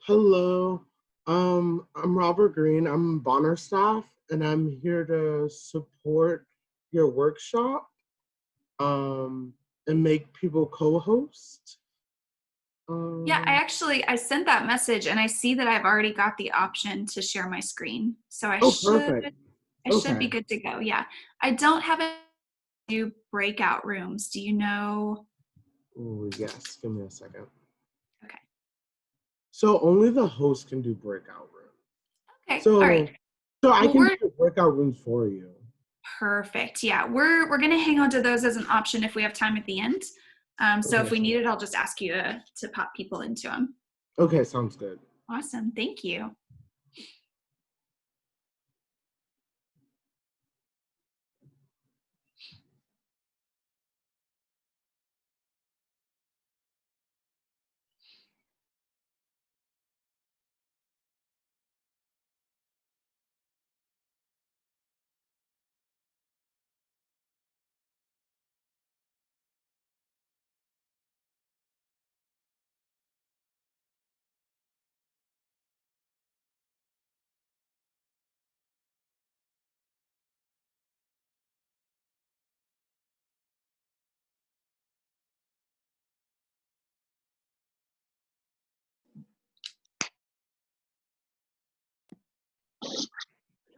Hello. I'm Robert Green. I'm Bonner staff, and I'm here to support your workshop and make people co-host. Yeah, Um, I sent that message and I see that I've already got the option to share my screen. So oh, perfect. I should be Okay. good to go. Yeah. I don't have a new breakout rooms. Do you know? Oh, yes. Give me a second. Okay. So only the host can do breakout rooms. Okay. All right. So I Well, can we're do breakout rooms for you. perfect. Yeah. We're gonna hang on to those as an option if we have time at the end. So if Okay. we need it, I'll just ask you to pop people into them. Okay, sounds good. Awesome. Thank you.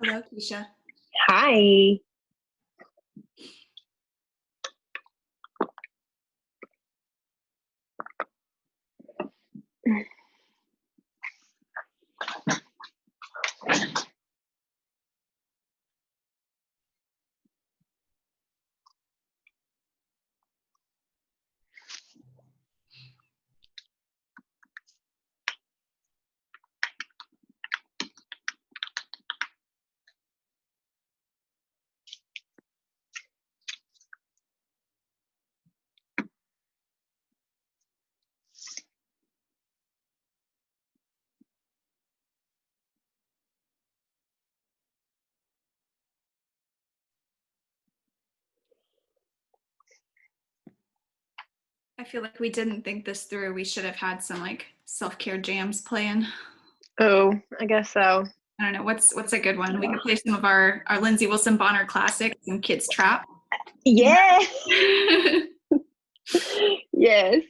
Hello, Kisha. Hi. I feel like we didn't think this through. We should have had some like self-care jams playing. Oh, I guess so. I don't know what's a good one. We could play some of our Lindsey Wilson Bonner classics and Kids Trap. Yes. Yes.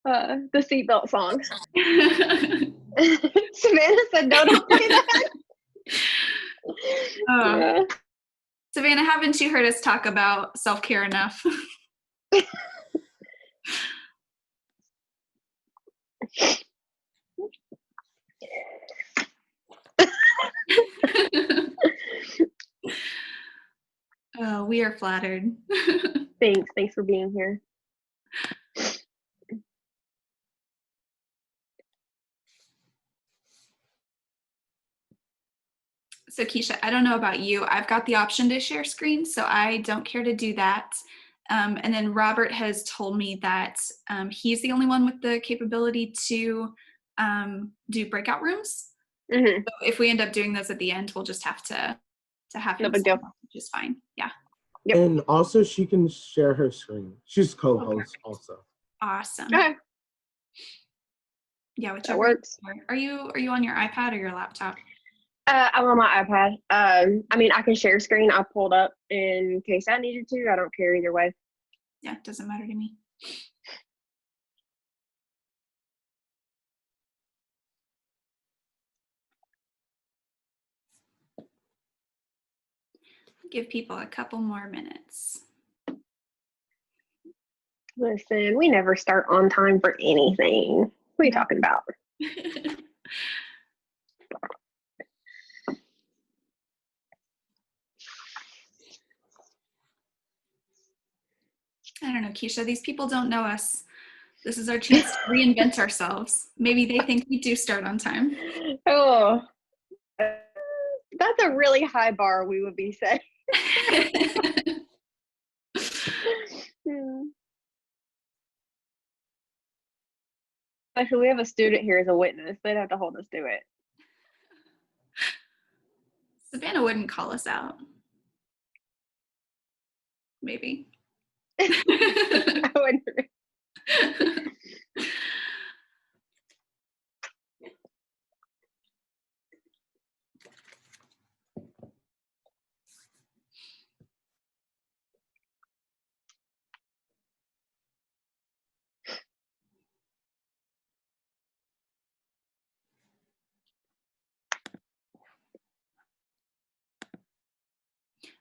The seatbelt song. Savannah said, no, don't play that. Yeah. Savannah, haven't you heard us talk about self-care enough? Oh, we are flattered. Thanks for being here. So Kisha, I don't know about you. I've got the option to share screen, so I don't care to do that. And then Robert has told me that he's the only one with the capability to do breakout rooms. Mm-hmm. So if we end up doing those at the end, we'll just have to have him, No big deal. which is fine. Yeah. Yep. And also she can share her screen. She's co-host also. Awesome. Okay. Yeah, whichever. That works. Are you on your iPad or your laptop? I'm on my iPad. I mean, I can share screen. I pulled up in case I needed to. I don't care either way. Yeah, it doesn't matter to me. Give people a couple more minutes. Listen, we never start on time for anything. What are you talking about? I don't know, Kisha, these people don't know us. This is our chance to reinvent ourselves. Maybe they think we do start on time. Oh, that's a really high bar we would be setting. Actually, we have a student here as a witness. They'd have to hold us to it. Savannah wouldn't call us out. Maybe. I wouldn't.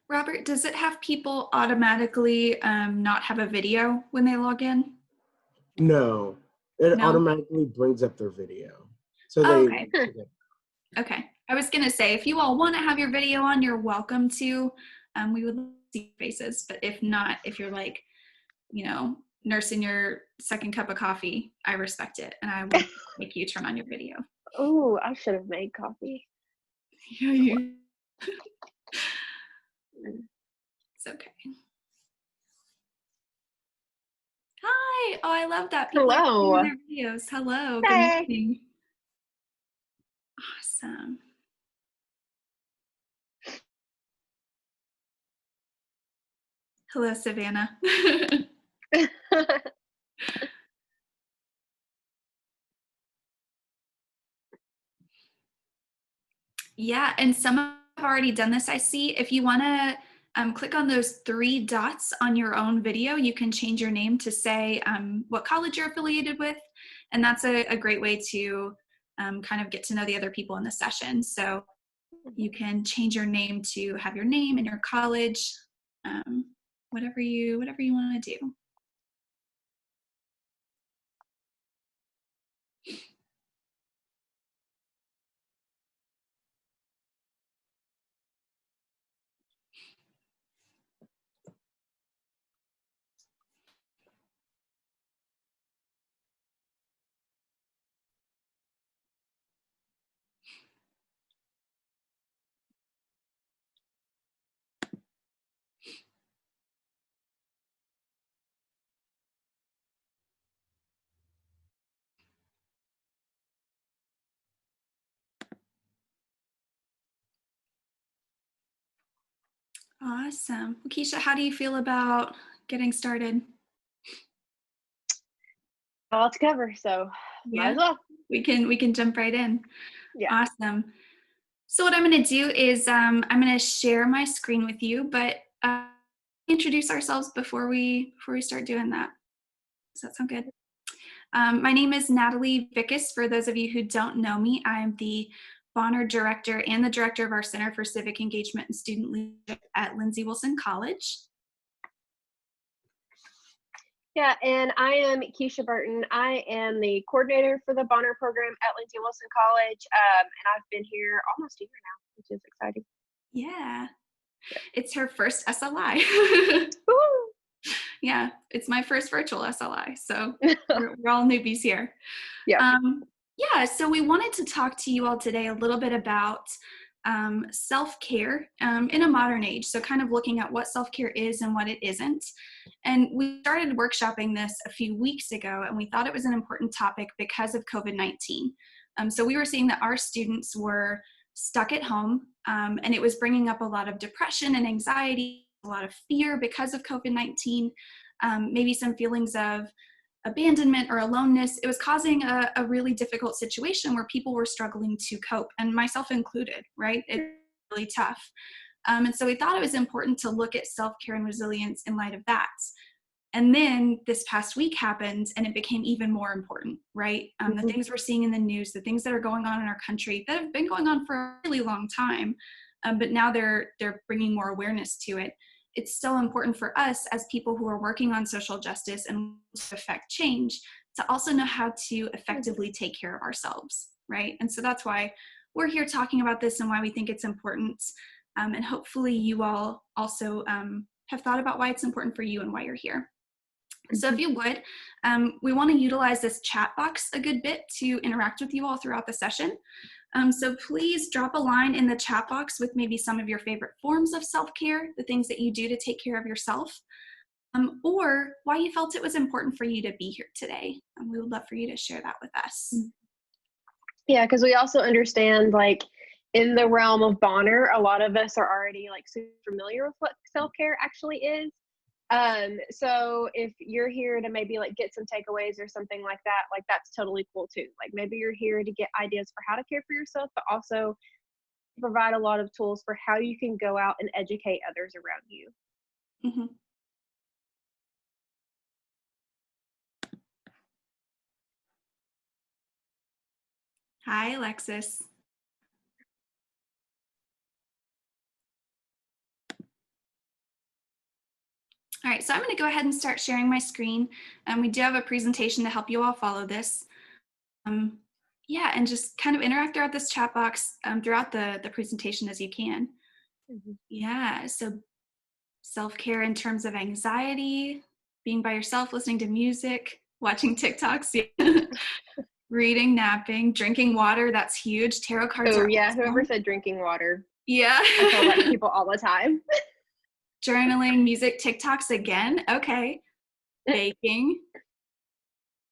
Robert, does it have people automatically not have a video when they log in? No, it No? automatically brings up their video. So Oh, they, okay. Okay. I was going to say, if you all want to have your video on, you're welcome to. We would love to see your faces, but if not, if you're like, you know, nursing your second cup of coffee, I respect it, and I will make you turn on your video. Oh, I should have made coffee. Yeah, you. It's okay. Hi. Oh, I love that. People are Hello. sharing their videos. Hello. Good Hey. morning. Awesome. Hello, Savannah. Yeah, and some have already done this, I see. If you want to click on those three dots on your own video, you can change your name to say what college you're affiliated with. And that's a great way to kind of get to know the other people in the session. So you can change your name to have your name and your college, whatever you want to do. Awesome. Well, Kisha, how do you feel about getting started? A lot to cover, so might as well. We can jump right in. Yeah. Awesome. So what I'm going to do is I'm going to share my screen with you, but introduce ourselves before we start doing that. Does that sound good? My name is Natalie Vickous. For those of you who don't know me, I'm the Bonner Director and the Director of our Center for Civic Engagement and Student Leadership at Lindsey College. Yeah, and I am Kisha Burton. I am the coordinator for the Bonner program at Lindsey College, and I've been here almost a year now, which is exciting. Yeah, it's her first SLI. Yeah, it's my first virtual SLI, so we're all newbies here. Yeah. Yeah, so we wanted to talk to you all today a little bit about self-care in a modern age. So kind of looking at what self-care is and what it isn't. And we started workshopping this a few weeks ago, and we thought it was an important topic because of COVID-19. So we were seeing that our students were stuck at home, and it was bringing up a lot of depression and anxiety, a lot of fear because of COVID-19, maybe some feelings of abandonment or aloneness. It was causing a really difficult situation where people were struggling to cope, and myself included, right? It's really tough. And so we thought it was important to look at self-care and resilience in light of that. And then this past week happened and it became even more important, right? The things we're seeing in the news, the things that are going on in our country that have been going on for a really long time, but now they're bringing more awareness to it. It's so important for us as people who are working on social justice and to affect change to also know how to effectively take care of ourselves, right? And so that's why we're here talking about this and why we think it's important. And hopefully you all also have thought about why it's important for you and why you're here. So if you would, we want to utilize this chat box a good bit to interact with you all throughout the session. So please drop a line in the chat box with maybe some of your favorite forms of self-care, the things that you do to take care of yourself, or why you felt it was important for you to be here today. And we would love for you to share that with us. Yeah, because we also understand, like, in the realm of Bonner, a lot of us are already like super familiar with what self-care actually is. So if you're here to maybe like get some takeaways or something like that, like that's totally cool too. Like maybe you're here to get ideas for how to care for yourself, but also provide a lot of tools for how you can go out and educate others around you. Mm-hmm. Hi, Alexis. All right, so I'm going to go ahead and start sharing my screen. We do have a presentation to help you all follow this. Yeah, and just kind of interact throughout this chat box throughout the presentation as you can. Mhm. Yeah, so self-care in terms of anxiety, being by yourself, listening to music, watching TikToks, reading, napping, drinking water, that's huge. Tarot cards Oh are yeah, whoever awesome. said drinking water. Yeah. I tell that to people all the time. Journaling, music, TikToks again. Okay. Baking.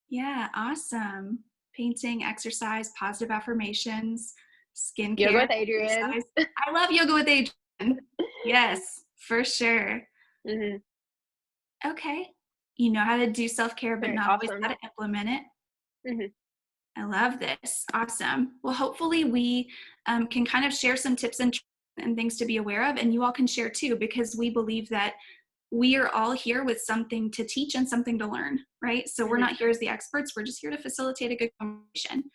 Yeah, awesome. Painting, exercise, positive affirmations, Yoga skincare, with Adrian. exercise. I love yoga with Adrian. Yes, for sure. Mm-hmm. Okay. You know how to do self-care, All but right, not always awesome. how to implement it. Mm-hmm. I love this. Awesome. Well, hopefully we can kind of share some tips and things to be aware of, and you all can share too, because we believe that we are all here with something to teach and something to learn, right? So we're Mm-hmm. not here as the experts. We're just here to facilitate a good conversation.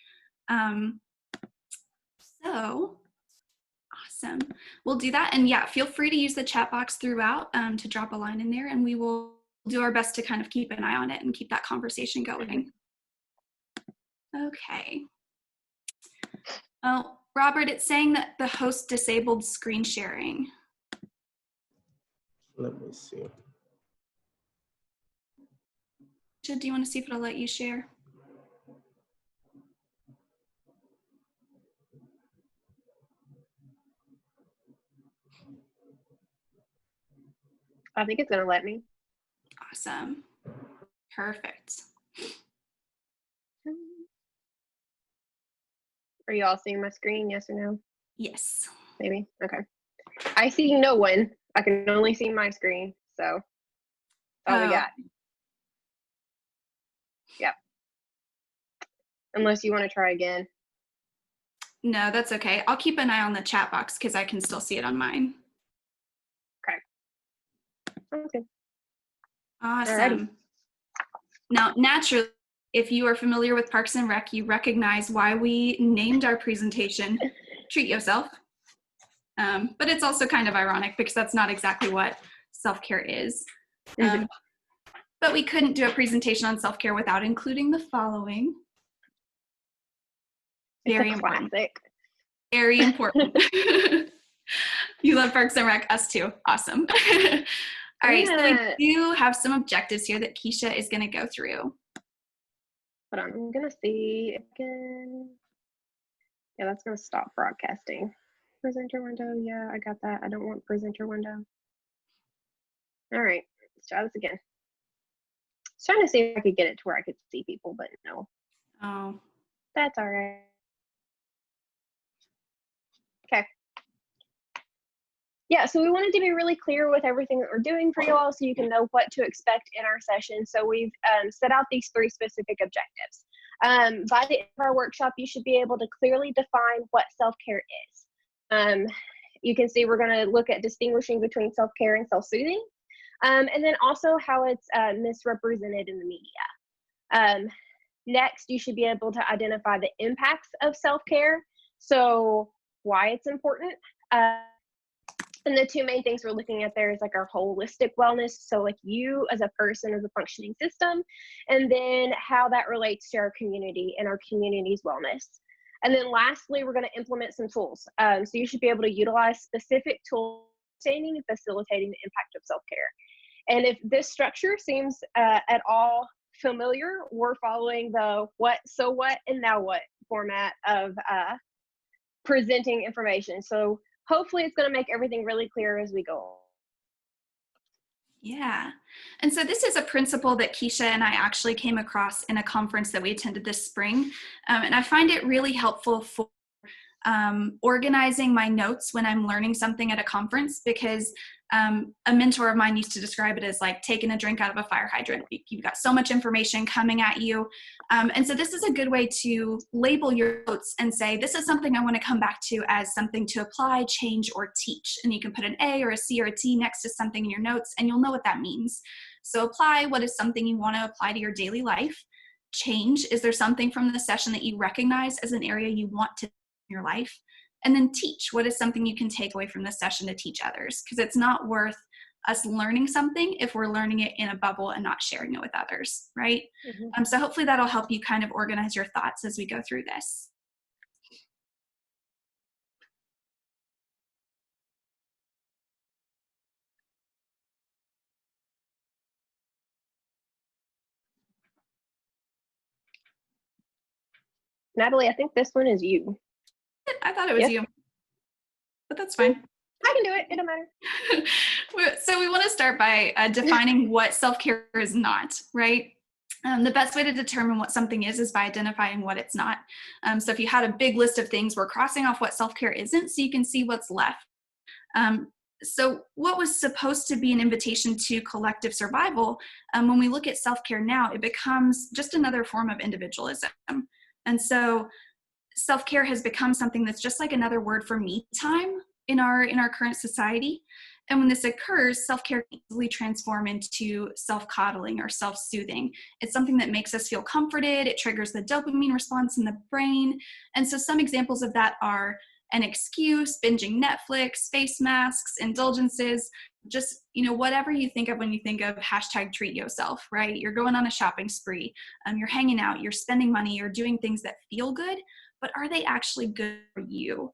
Um, so awesome. We'll do that. And yeah, feel free to use the chat box throughout to drop a line in there, and we will do our best to kind of keep an eye on it and keep that conversation going. Okay. Oh, Robert, it's saying that the host disabled screen sharing. Let me see. Do you want to see if it'll let you share? I think it's gonna let me. Awesome. Perfect. Are you all seeing my screen? Yes or no? Yes. Maybe. Okay. I see no one. I can only see my screen. So that's all we got. Yep. Unless you want to try again. No, that's okay. I'll keep an eye on the chat box because I can still see it on mine. Okay. Awesome. Alrighty. Now, naturally, if you are familiar with Parks and Rec, you recognize why we named our presentation Treat Yourself. But it's also kind of ironic because that's not exactly what self-care is. But we couldn't do a presentation on self-care without including the following. Very important. Classic. Very important. You love Parks and Rec, us too. Awesome. All right, so we do have some objectives here that Kisha is going to go through. Hold on, I'm going to see if I can. Yeah, that's going to stop broadcasting. Presenter window, yeah, I got that. I don't want presenter window. All right, let's try this again. I was trying to see if I could get it to where I could see people, but no. Oh. That's all right. Okay. Yeah, so we wanted to be really clear with everything that we're doing for you all so you can know what to expect in our session. So we've set out these 3 specific objectives. By the end of our workshop, you should be able to clearly define what self-care is. You can see we're going to look at distinguishing between self-care and self-soothing, and then also how it's misrepresented in the media. Next, you should be able to identify the impacts of self-care, so why it's important. And the 2 main things we're looking at there is like our holistic wellness. So like you as a person, as a functioning system, and then how that relates to our community and our community's wellness. And then lastly, we're going to implement some tools. So you should be able to utilize specific tools and facilitating the impact of self-care. And if this structure seems at all familiar, we're following the what, so what, and now what format of presenting information. So hopefully it's going to make everything really clear as we go. Yeah. And so this is a principle that Kisha and I actually came across in a conference that we attended this spring. And I find it really helpful for organizing my notes when I'm learning something at a conference, because a mentor of mine used to describe it as like taking a drink out of a fire hydrant. You've got so much information coming at you. And so this is a good way to label your notes and say, this is something I want to come back to as something to apply, change, or teach. And you can put an A or a C or a T next to something in your notes, and you'll know what that means. So apply, what is something you want to apply to your daily life? Change, is there something from the session that you recognize as an area you want to your life? And then teach, what is something you can take away from this session to teach others? Because it's not worth us learning something if we're learning it in a bubble and not sharing it with others, right? Mm-hmm. So hopefully that'll help you kind of organize your thoughts as we go through this. Natalie, I think this one is you. I thought it was you, but that's fine. I can do it. It don't matter. So we want to start by defining what self-care is not, right? The best way to determine what something is by identifying what it's not. So if you had a big list of things, we're crossing off what self-care isn't so you can see what's left. So what was supposed to be an invitation to collective survival, when we look at self-care now, it becomes just another form of individualism. And so self-care has become something that's just like another word for me time in our current society. And when this occurs, self-care can easily transform into self-coddling or self-soothing. It's something that makes us feel comforted. It triggers the dopamine response in the brain. And so some examples of that are an excuse, binging Netflix, face masks, indulgences, just, whatever you think of when you think of hashtag treat yourself, right? You're going on a shopping spree, you're hanging out, you're spending money, you're doing things that feel good, but are they actually good for you?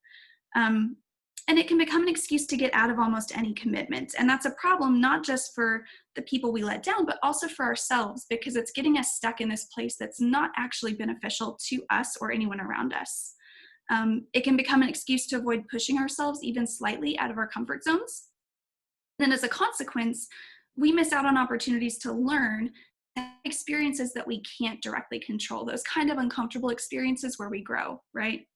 And it can become an excuse to get out of almost any commitment. And that's a problem, not just for the people we let down, but also for ourselves, because it's getting us stuck in this place that's not actually beneficial to us or anyone around us. It can become an excuse to avoid pushing ourselves even slightly out of our comfort zones. Then as a consequence, we miss out on opportunities to learn experiences that we can't directly control, those kind of uncomfortable experiences where we grow, right?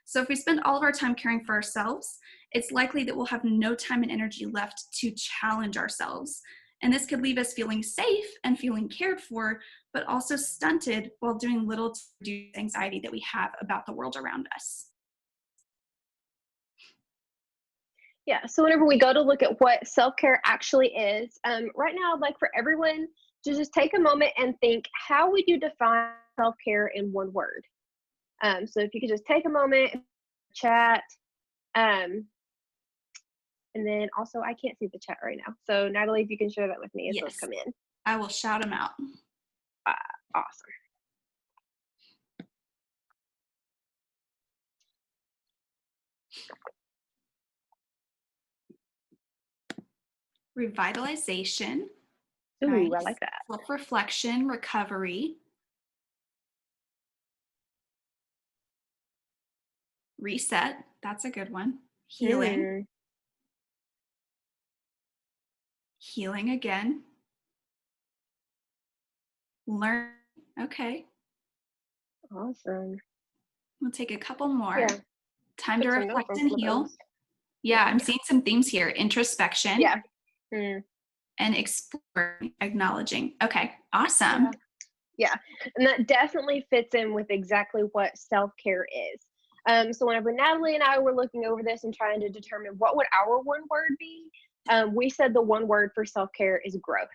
So if we spend all of our time caring for ourselves, it's likely that we'll have no time and energy left to challenge ourselves. And this could leave us feeling safe and feeling cared for, but also stunted while doing little to reduce anxiety that we have about the world around us. Yeah, so whenever we go to look at what self-care actually is, right now I'd like for everyone to just take a moment and think, how would you define self-care in one word? So if you could just take a moment, chat, and then also I can't see the chat right now. So Natalie, if you can share that with me as those come in. I will shout them out. Awesome. Revitalization. Ooh, Nice. I like that. Self-reflection, recovery. Reset. That's a good one. Healing. Healing again. Learn. Okay. Awesome. We'll take a couple more. Yeah. Time to reflect and heal. Those. Yeah, I'm seeing some themes here. Introspection. Yeah. And exploring, acknowledging. Okay, awesome. Yeah, and that definitely fits in with exactly what self-care is. So whenever Natalie and I were looking over this and trying to determine what would our one word be, we said the one word for self-care is growth.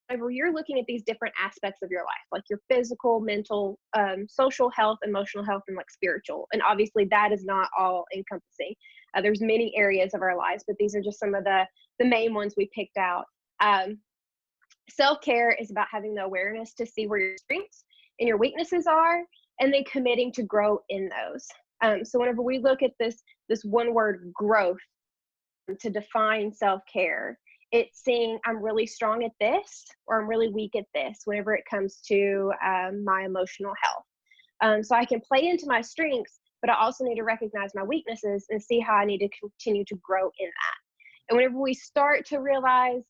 Whenever you're looking at these different aspects of your life, like your physical, mental, social health, emotional health, and like spiritual, and obviously that is not all encompassing. There's many areas of our lives, but these are just some of the main ones we picked out. Self-care is about having the awareness to see where your strengths and your weaknesses are, and then committing to grow in those. So whenever we look at this one word growth to define self-care, it's saying I'm really strong at this or I'm really weak at this whenever it comes to my emotional health. So I can play into my strengths, but I also need to recognize my weaknesses and see how I need to continue to grow in that. And whenever we start to realize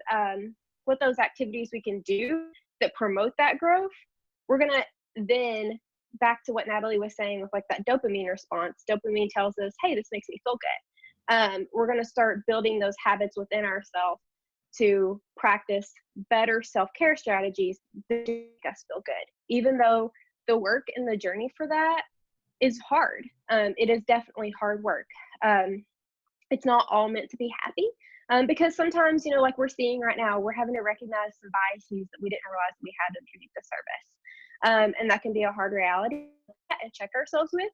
what those activities we can do that promote that growth, we're going to then, back to what Natalie was saying with like that dopamine response, dopamine tells us, hey, this makes me feel good. We're going to start building those habits within ourselves to practice better self-care strategies that make us feel good, even though the work and the journey for that is hard. It is definitely hard work. It's not all meant to be happy. Because sometimes, like we're seeing right now, we're having to recognize some biases that we didn't realize we had underneath the surface. And that can be a hard reality and check ourselves with.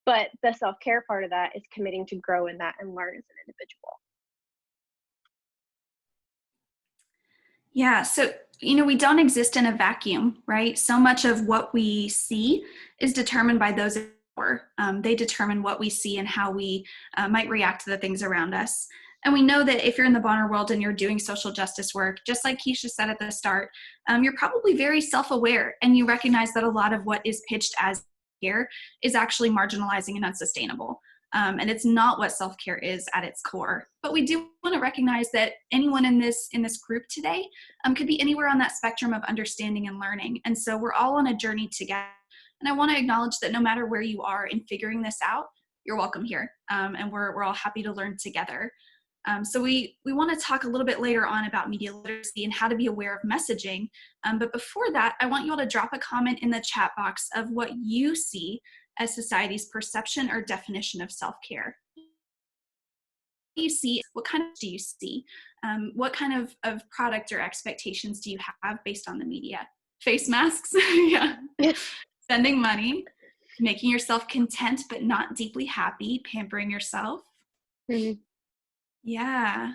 But the self-care part of that is committing to grow in that and learn as an individual. Yeah. So, we don't exist in a vacuum, right? So much of what we see is determined by those in power. They determine what we see and how we might react to the things around us. And we know that if you're in the Bonner world and you're doing social justice work, just like Kisha said at the start, you're probably very self-aware, and you recognize that a lot of what is pitched as care is actually marginalizing and unsustainable. And it's not what self-care is at its core. But we do want to recognize that anyone in this group today could be anywhere on that spectrum of understanding and learning. And so we're all on a journey together. And I want to acknowledge that no matter where you are in figuring this out, you're welcome here. And we're all happy to learn together. So we want to talk a little bit later on about media literacy and how to be aware of messaging. But before that, I want you all to drop a comment in the chat box of what you see as society's perception or definition of self-care. You see, what kind of do you see? What kind of product or expectations do you have based on the media? Face masks, yeah. Spending money, making yourself content but not deeply happy, pampering yourself. Mm-hmm. Yeah.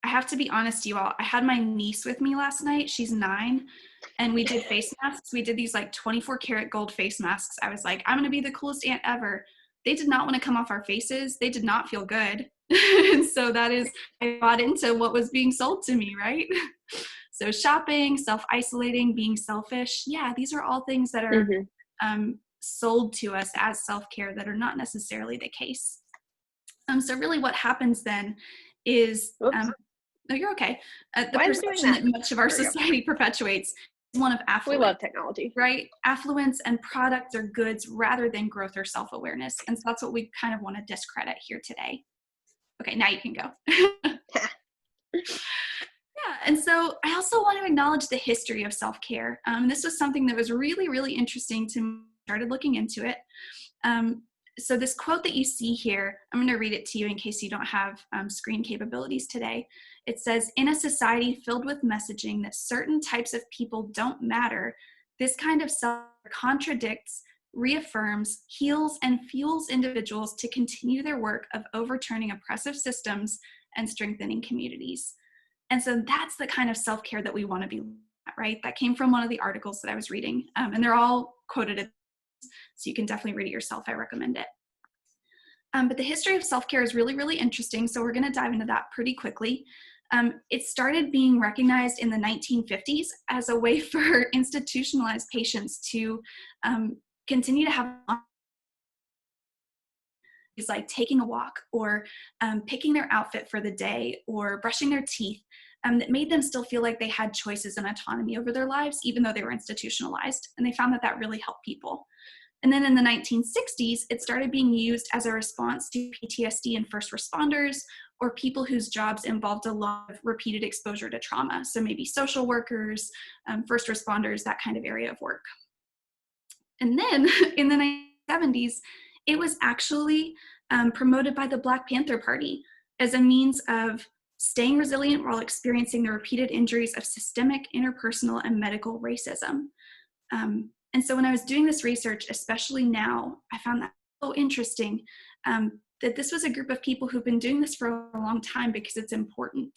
I have to be honest, you all. I had my niece with me last night. She's 9. And we did face masks. We did these like 24 karat gold face masks. I was like, I'm going to be the coolest aunt ever. They did not want to come off our faces. They did not feel good. And so I bought into what was being sold to me, right? So shopping, self-isolating, being selfish. Yeah, these are all things that are sold to us as self-care that are not necessarily the case. So really what happens then is, no, you're okay. The perception that much of our society perpetuates is one of affluence. We love technology. Right? Affluence and products or goods rather than growth or self-awareness. And so that's what we kind of want to discredit here today. Okay, now you can go. Yeah, and so I also want to acknowledge the history of self-care. This was something that was really, really interesting to me. I started looking into it. So this quote that you see here, I'm going to read it to you in case you don't have screen capabilities today. It says, in a society filled with messaging that certain types of people don't matter, this kind of self contradicts, reaffirms, heals, and fuels individuals to continue their work of overturning oppressive systems and strengthening communities. And so that's the kind of self-care that we want to be at, right? That came from one of the articles that I was reading, and they're all quoted at so you can definitely read it yourself. I recommend it. But the history of self-care is really, really interesting. So we're going to dive into that pretty quickly. It started being recognized in the 1950s as a way for institutionalized patients to continue to have is like taking a walk or picking their outfit for the day or brushing their teeth that made them still feel like they had choices and autonomy over their lives, even though they were institutionalized. And they found that that really helped people. And then in the 1960s, it started being used as a response to PTSD in first responders or people whose jobs involved a lot of repeated exposure to trauma. So maybe social workers, first responders, that kind of area of work. And then in the 1970s, it was actually promoted by the Black Panther Party as a means of staying resilient while experiencing the repeated injuries of systemic, interpersonal, and medical racism. And so when I was doing this research, especially now, I found that so interesting that this was a group of people who've been doing this for a long time because it's important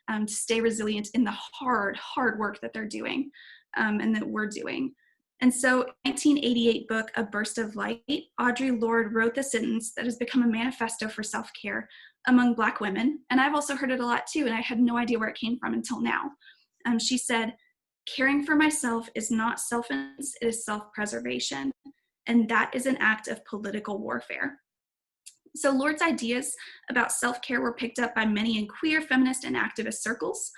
to stay resilient in the hard work that they're doing and that we're doing. And so 1988 book, A Burst of Light, Audre Lorde wrote the sentence that has become a manifesto for self-care among Black women. And I've also heard it a lot too, and I had no idea where it came from until now. She said, caring for myself is not self-interest, it is self-preservation. And that is an act of political warfare. So Lorde's ideas about self-care were picked up by many in queer, feminist, and activist circles.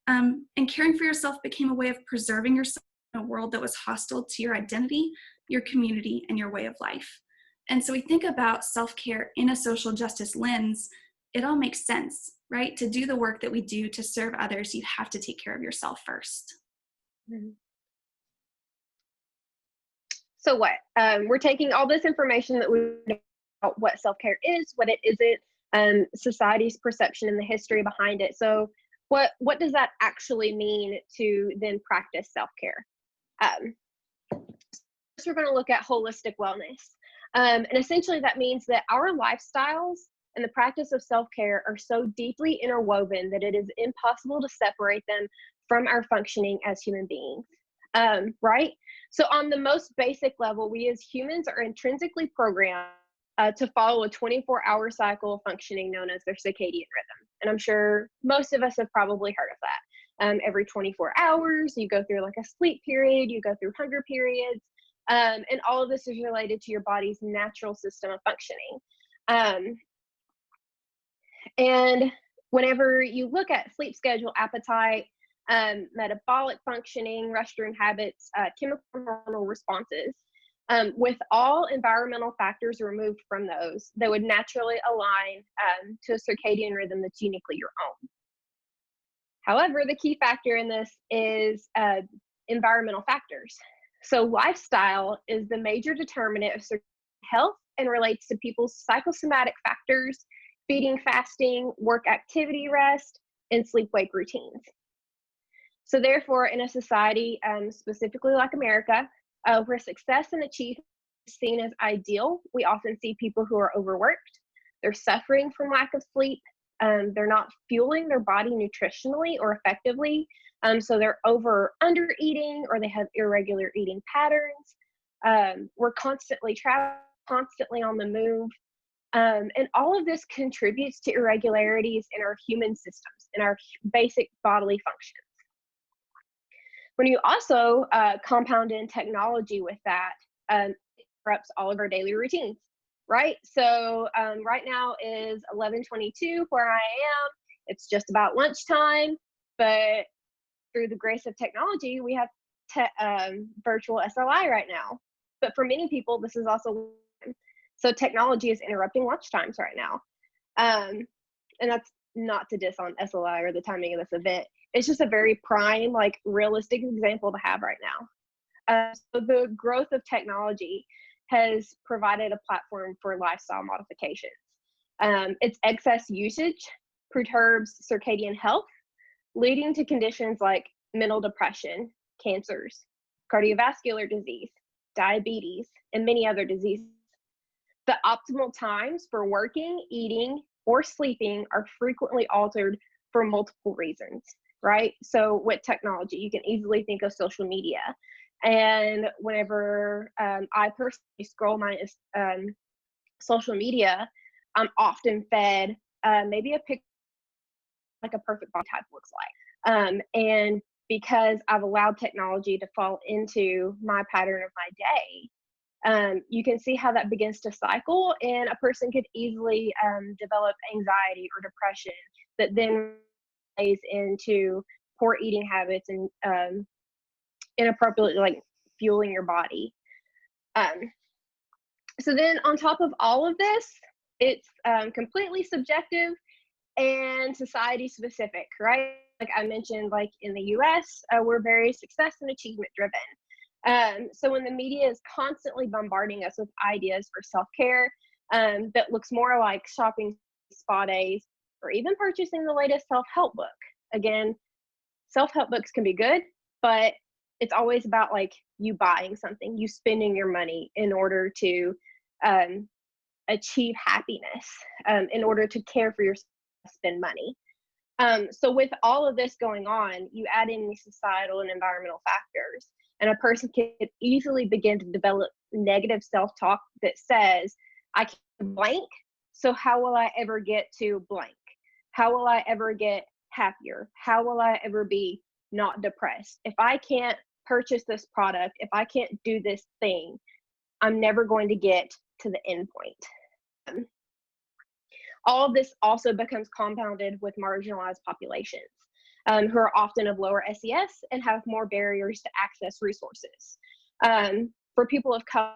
And caring for yourself became a way of preserving yourself in a world that was hostile to your identity, your community, and your way of life. And so we think about self-care in a social justice lens, it all makes sense, right? To do the work that we do to serve others, you have to take care of yourself first. So what? We're taking all this information that we know about what self-care is, what it isn't, society's perception and the history behind it. So what does that actually mean to then practice self-care? So we're going to look at holistic wellness. And essentially that means that our lifestyles and the practice of self-care are so deeply interwoven that it is impossible to separate them from our functioning as human beings. Right? So on the most basic level, we as humans are intrinsically programmed to follow a 24-hour cycle of functioning known as their circadian rhythm. And I'm sure most of us have probably heard of that. Every 24 hours, you go through like a sleep period, you go through hunger periods, and all of this is related to your body's natural system of functioning. And whenever you look at sleep schedule, appetite, metabolic functioning, restroom habits, chemical and hormonal responses, with all environmental factors removed from those, they would naturally align to a circadian rhythm that's uniquely your own. However, the key factor in this is environmental factors. So lifestyle is the major determinant of circadian health and relates to people's psychosomatic factors, feeding, fasting, work activity, rest, and sleep-wake routines. So therefore, in a society, specifically like America, where success and achievement is seen as ideal, we often see people who are overworked, they're suffering from lack of sleep, they're not fueling their body nutritionally or effectively, so they're under eating, or they have irregular eating patterns. We're constantly traveling, constantly on the move, and all of this contributes to irregularities in our human systems, in our basic bodily functions. When you also compound in technology with that, it disrupts all of our daily routines, right? So right now is 11:22 where I am. It's just about lunchtime, but through the grace of technology, we have virtual SLI right now. But for many people, this is also, so technology is interrupting lunch times right now. And that's not to diss on SLI or the timing of this event. It's just a very prime, like realistic example to have right now. So the growth of technology has provided a platform for lifestyle modifications. Its excess usage perturbs circadian health, leading to conditions like mental depression, cancers, cardiovascular disease, diabetes, and many other diseases. The optimal times for working, eating, or sleeping are frequently altered for multiple reasons, right? So with technology, you can easily think of social media. And whenever I personally scroll my social media, I'm often fed maybe a picture like a perfect body type looks like. And because I've allowed technology to fall into my pattern of my day, you can see how that begins to cycle, and a person could easily develop anxiety or depression that then plays into poor eating habits and inappropriately like fueling your body. So then on top of all of this, it's completely subjective and society specific, right? Like I mentioned, like in the US, we're very success and achievement driven. So when the media is constantly bombarding us with ideas for self-care that looks more like shopping spa days or even purchasing the latest self-help book. Again, self-help books can be good, but it's always about like you buying something, you spending your money in order to achieve happiness, in order to care for yourself, spend money. So with all of this going on, you add in the societal and environmental factors, and a person can easily begin to develop negative self-talk that says, I can't blank, so how will I ever get to blank? How will I ever get happier? How will I ever be not depressed? If I can't purchase this product, if I can't do this thing, I'm never going to get to the end point. All of this also becomes compounded with marginalized populations who are often of lower SES and have more barriers to access resources. For people of color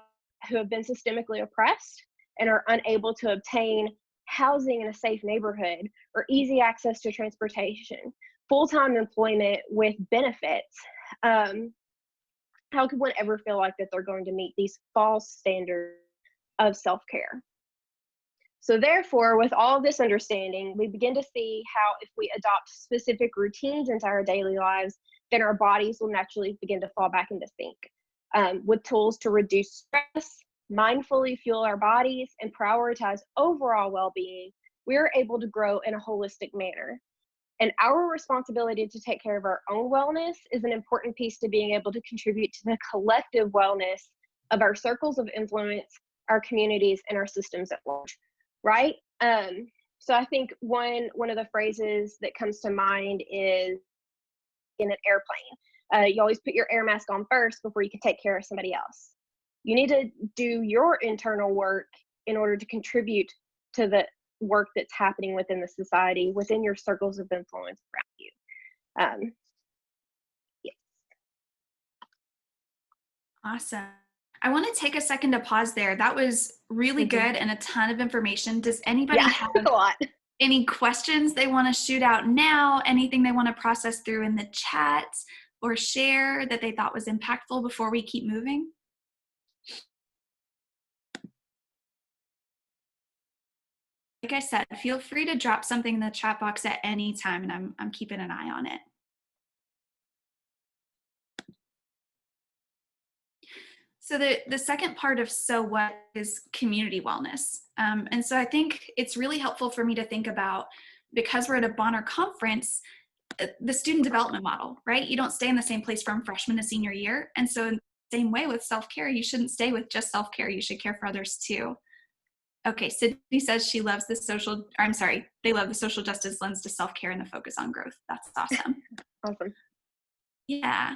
who have been systemically oppressed and are unable to obtain housing in a safe neighborhood or easy access to transportation, full-time employment with benefits, how could one ever feel like that they're going to meet these false standards of self-care? So therefore, with all this understanding, we begin to see how if we adopt specific routines into our daily lives, then our bodies will naturally begin to fall back into sync. With tools to reduce stress, mindfully fuel our bodies, and prioritize overall well-being, we're able to grow in a holistic manner. And our responsibility to take care of our own wellness is an important piece to being able to contribute to the collective wellness of our circles of influence, our communities, and our systems at large, right? So I think one of the phrases that comes to mind is in an airplane. You always put your air mask on first before you can take care of somebody else. You need to do your internal work in order to contribute to the work that's happening within the society, within your circles of influence around you. Yes. Awesome. I want to take a second to pause there. That was really good and a ton of information. Does anybody have a lot. Any questions they want to shoot out now? Anything they want to process through in the chat or share that they thought was impactful before we keep moving? Like I said, feel free to drop something in the chat box at any time, and I'm keeping an eye on it. So the second part of so what is community wellness. And so I think it's really helpful for me to think about, because we're at a Bonner conference, the student development model, right? You don't stay in the same place from freshman to senior year. And so in the same way with self-care, you shouldn't stay with just self-care. You should care for others too. Okay, Sydney says she loves they love the social justice lens to self-care and the focus on growth. That's awesome. Awesome. Yeah.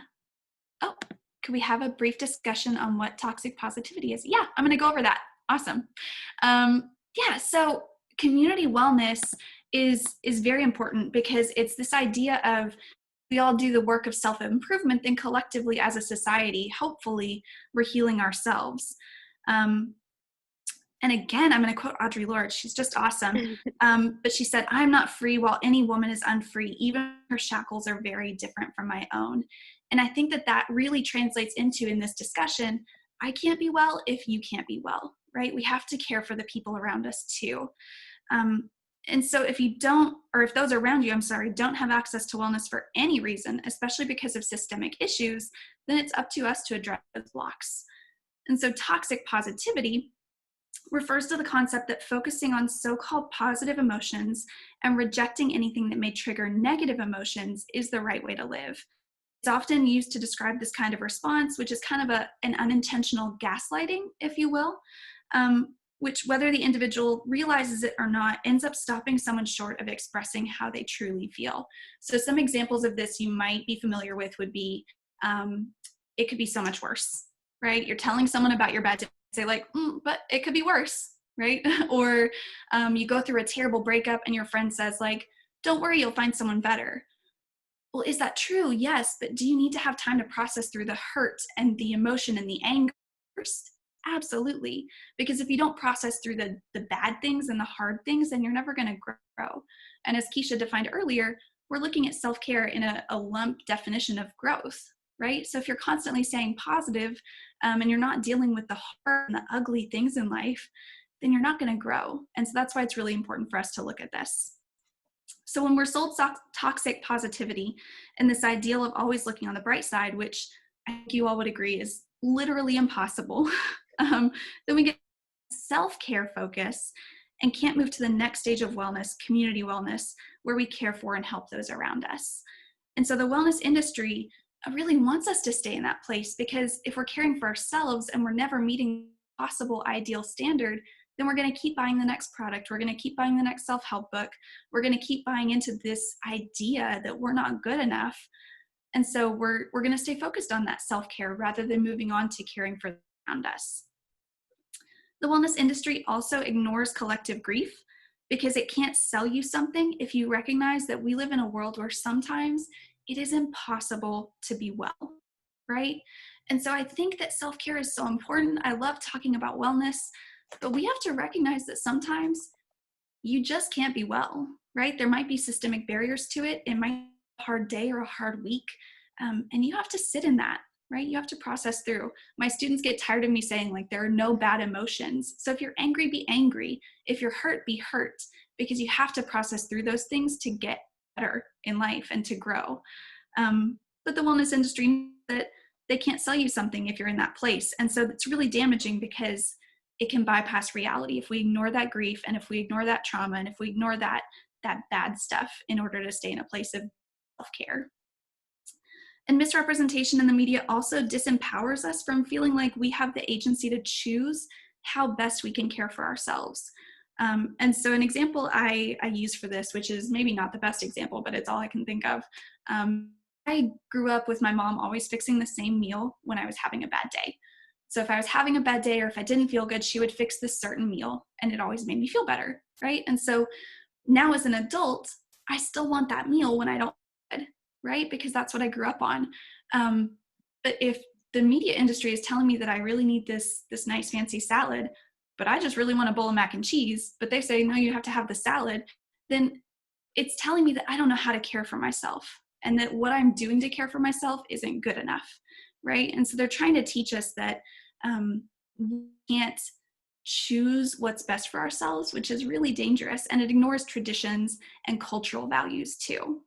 Oh, could we have a brief discussion on what toxic positivity is? Yeah, I'm going to go over that. Awesome. Yeah, so community wellness is very important, because it's this idea of we all do the work of self-improvement, then collectively as a society, hopefully we're healing ourselves. And again, I'm going to quote Audre Lorde. She's just awesome. But she said, "I'm not free while any woman is unfree. Even her shackles are very different from my own." And I think that really translates into, in this discussion, I can't be well if you can't be well, right? We have to care for the people around us too. And so if you don't, or if those around you, don't have access to wellness for any reason, especially because of systemic issues, then it's up to us to address those blocks. And so toxic positivity refers to the concept that focusing on so-called positive emotions and rejecting anything that may trigger negative emotions is the right way to live. It's often used to describe this kind of response, which is kind of an unintentional gaslighting, if you will, which, whether the individual realizes it or not, ends up stopping someone short of expressing how they truly feel. So some examples of this you might be familiar with would be, it could be so much worse, right? You're telling someone about your bad day, say like, but it could be worse, right? Or you go through a terrible breakup and your friend says like, "Don't worry, you'll find someone better." Well, is that true? Yes, but do you need to have time to process through the hurt and the emotion and the anger first? Absolutely. Because if you don't process through the bad things and the hard things, then you're never going to grow. And as Kisha defined earlier, we're looking at self-care in a lump definition of growth, right? So if you're constantly staying positive and you're not dealing with the hard and the ugly things in life, then you're not going to grow. And so that's why it's really important for us to look at this. So when we're sold toxic positivity and this ideal of always looking on the bright side, which I think you all would agree is literally impossible, then we get self-care focus and can't move to the next stage of wellness, community wellness, where we care for and help those around us. And so the wellness industry really wants us to stay in that place, because if we're caring for ourselves and we're never meeting the possible ideal standard, then we're going to keep buying the next product. We're going to keep buying the next self-help book. We're going to keep buying into this idea that we're not good enough. And so we're going to stay focused on that self-care rather than moving on to caring for those around us. The wellness industry also ignores collective grief, because it can't sell you something if you recognize that we live in a world where sometimes it is impossible to be well, right? And so I think that self-care is so important. I love talking about wellness, but we have to recognize that sometimes you just can't be well, right? There might be systemic barriers to it. It might be a hard day or a hard week. And you have to sit in that, right? You have to process through. My students get tired of me saying like, there are no bad emotions. So if you're angry, be angry. If you're hurt, be hurt, because you have to process through those things to get better in life and to grow. But the wellness industry, that they can't sell you something if you're in that place. And so it's really damaging, because it can bypass reality if we ignore that grief, and if we ignore that trauma, and if we ignore that bad stuff in order to stay in a place of self-care. And misrepresentation in the media also disempowers us from feeling like we have the agency to choose how best we can care for ourselves. And so an example I use for this, which is maybe not the best example, but it's all I can think of. I grew up with my mom always fixing the same meal when I was having a bad day. So if I was having a bad day or if I didn't feel good, she would fix this certain meal and it always made me feel better, right? And so now as an adult, I still want that meal when I don't feel good, right? Because that's what I grew up on. But if the media industry is telling me that I really need this nice fancy salad, but I just really want a bowl of mac and cheese, but they say, no, you have to have the salad, then it's telling me that I don't know how to care for myself and that what I'm doing to care for myself isn't good enough, right? And so they're trying to teach us that we can't choose what's best for ourselves, which is really dangerous, and it ignores traditions and cultural values too.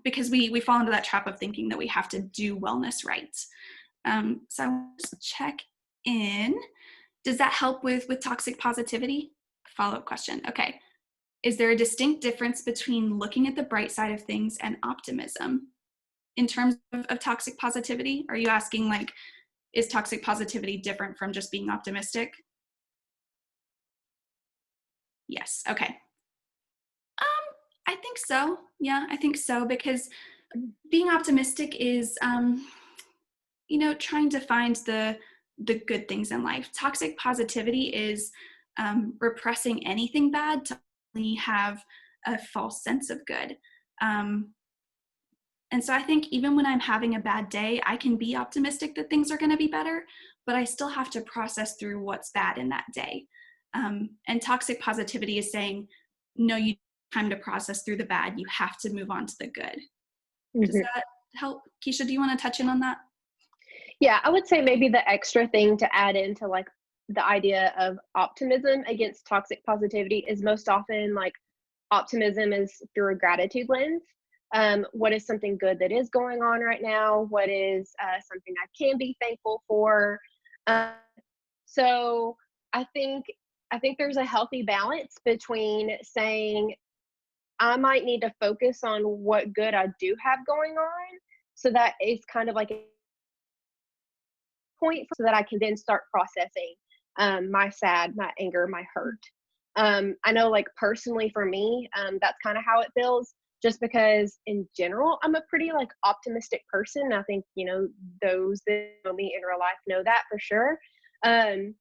Because we fall into that trap of thinking that we have to do wellness right. So I want to check in. Does that help with toxic positivity? Follow-up question. Okay. Is there a distinct difference between looking at the bright side of things and optimism in terms of toxic positivity? Are you asking, like, is toxic positivity different from just being optimistic? Yes. Okay. I think so. Yeah, I think so, because being optimistic is, trying to find the good things in life. Toxic positivity is repressing anything bad to only have a false sense of good. And so I think even when I'm having a bad day, I can be optimistic that things are going to be better, but I still have to process through what's bad in that day. And toxic positivity is saying, no, you time to process through the bad. You have to move on to the good. Does that help? Kisha, do you want to touch in on that? Yeah, I would say maybe the extra thing to add into like the idea of optimism against toxic positivity is most often like optimism is through a gratitude lens. What is something good that is going on right now? What is something I can be thankful for? So I think there's a healthy balance between saying I might need to focus on what good I do have going on, so that it's kind of like a point so that I can then start processing my sad, my anger, my hurt. I know, like, personally for me, that's kind of how it feels, just because in general, I'm a pretty like optimistic person. I think, those that know me in real life know that for sure. And